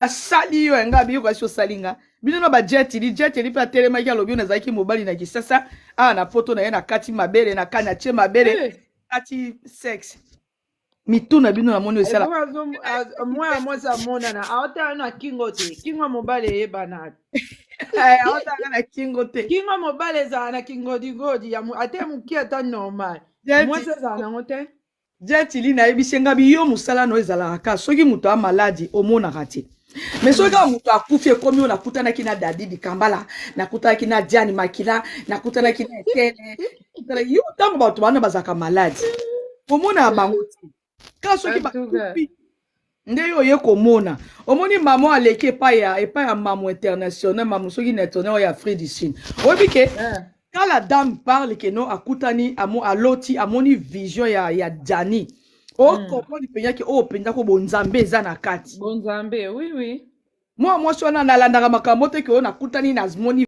asali yo nga biyo kwa sio salinga bino no ba jet li pa telema ki alobi na zaki mobali na kisasa na poto na ye na kati mabele na kana che mabele kati sex mituna bino na moni osala moi ça mona na aota na kingote kingo mobali ebana aota na kingote kingo mobali za na kingodi godi ya ate muki ata normal moi ça za na ngote jet li na ebisenga biyo musala no ezala ka soki muto a maladi omona kati mais soki muto akufi ekomi na kutana kina dadi bikambala na kutana kina Diane Makila na kutana kina Etele yo tango bato bana bazaka maladi omona bango ti ka soki bakufi nde yo ye komona omoni maman aleki epai ya maman international maman soki national ya Afrique du Sud oyebi ke quand la dame parle que non akutani aloti amoni vision ya Dani comprendre penya ke penza ko bonzambe eza na kati bonzambe oui moi sona nalandaka makambo te ke nakutani nazmoni